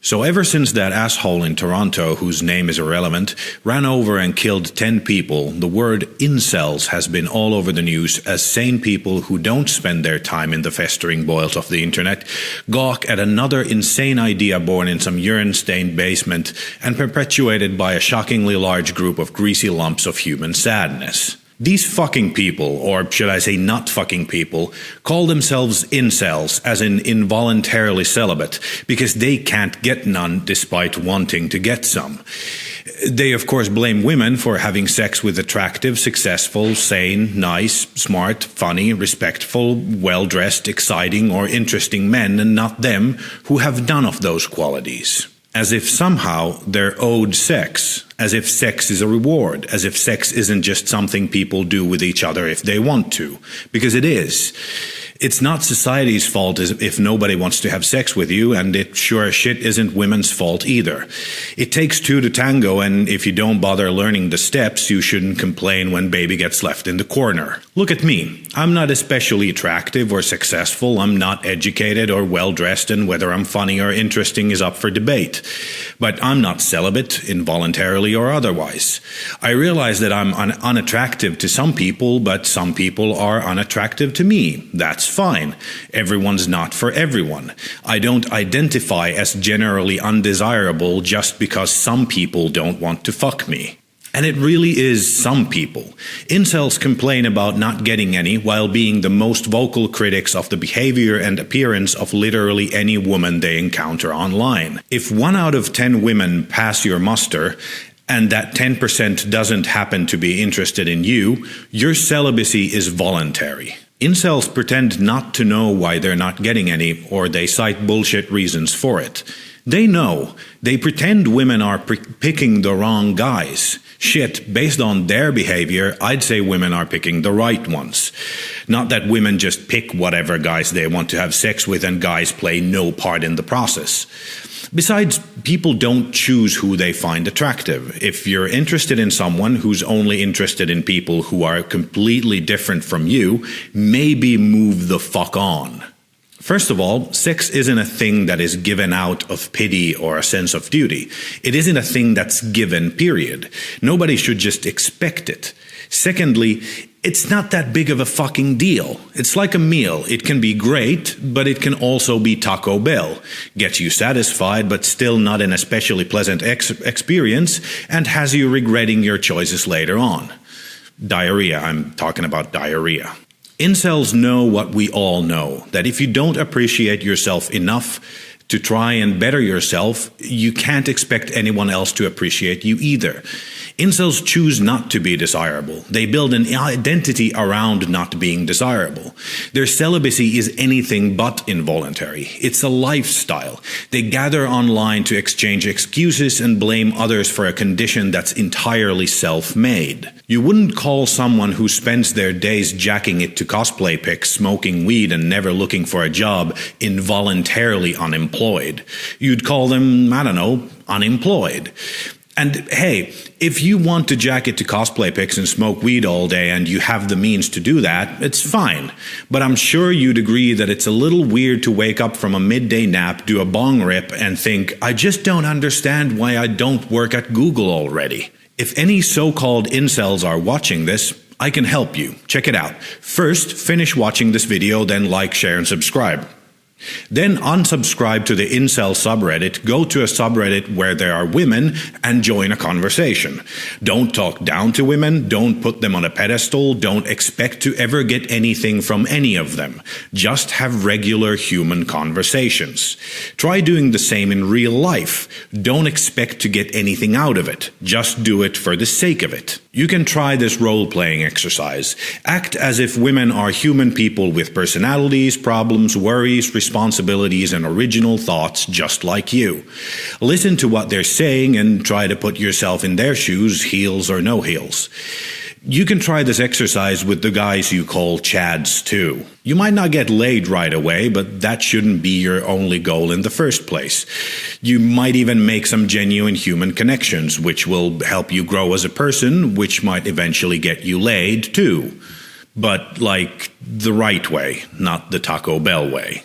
So ever since that asshole in Toronto, whose name is irrelevant, ran over and killed 10 people, the word incels has been all over the news as sane people who don't spend their time in the festering boils of the internet gawk at another insane idea born in some urine-stained basement and perpetuated by a shockingly large group of greasy lumps of human sadness. These fucking people, or should I say not fucking people, call themselves incels, as in involuntarily celibate, because they can't get none despite wanting to get some. They of course blame women for having sex with attractive, successful, sane, nice, smart, funny, respectful, well-dressed, exciting or interesting men, and not them, who have none of those qualities. As if somehow they're owed sex, as if sex is a reward, as if sex isn't just something people do with each other if they want to, because it is. It's not society's fault if nobody wants to have sex with you, and it sure as shit isn't women's fault either. It takes two to tango, and if you don't bother learning the steps, you shouldn't complain when baby gets left in the corner. Look at me. I'm not especially attractive or successful. I'm not educated or well-dressed, and whether I'm funny or interesting is up for debate. But I'm not celibate, involuntarily or otherwise. I realize that I'm unattractive to some people, but some people are unattractive to me. That's fine. Everyone's not for everyone. I don't identify as generally undesirable just because some people don't want to fuck me. And it really is some people. Incels complain about not getting any while being the most vocal critics of the behavior and appearance of literally any woman they encounter online. If 1 out of 10 women pass your muster, and that 10% doesn't happen to be interested in you, your celibacy is voluntary. Incels pretend not to know why they're not getting any, or they cite bullshit reasons for it. They know. They pretend women are picking the wrong guys. Shit, based on their behavior, I'd say women are picking the right ones. Not that women just pick whatever guys they want to have sex with and guys play no part in the process. Besides, people don't choose who they find attractive. If you're interested in someone who's only interested in people who are completely different from you, maybe move the fuck on. First of all, sex isn't a thing that is given out of pity or a sense of duty. It isn't a thing that's given, period. Nobody should just expect it. Secondly, it's not that big of a fucking deal. It's like a meal. It can be great, but it can also be Taco Bell. Gets you satisfied, but still not an especially pleasant experience, and has you regretting your choices later on. Diarrhea. I'm talking about diarrhea. Incels know what we all know, that if you don't appreciate yourself enough to try and better yourself, you can't expect anyone else to appreciate you either. Incels choose not to be desirable. They build an identity around not being desirable. Their celibacy is anything but involuntary. It's a lifestyle. They gather online to exchange excuses and blame others for a condition that's entirely self-made. You wouldn't call someone who spends their days jacking it to cosplay pics, smoking weed, and never looking for a job involuntarily unemployed. You'd call them, I don't know, unemployed. And hey, if you want to jack it to cosplay pics and smoke weed all day and you have the means to do that, it's fine. But I'm sure you'd agree that it's a little weird to wake up from a midday nap, do a bong rip, and think, I just don't understand why I don't work at Google already. If any so-called incels are watching this, I can help you. Check it out. First, finish watching this video, then like, share, and subscribe. Then unsubscribe to the Incel subreddit, go to a subreddit where there are women, and join a conversation. Don't talk down to women, don't put them on a pedestal, don't expect to ever get anything from any of them. Just have regular human conversations. Try doing the same in real life. Don't expect to get anything out of it. Just do it for the sake of it. You can try this role-playing exercise. Act as if women are human people with personalities, problems, worries, responsibilities, and original thoughts just like you. Listen to what they're saying and try to put yourself in their shoes, heels or no heels. You can try this exercise with the guys you call Chads too. You might not get laid right away, but that shouldn't be your only goal in the first place. You might even make some genuine human connections, which will help you grow as a person, which might eventually get you laid too. But like the right way, not the Taco Bell way.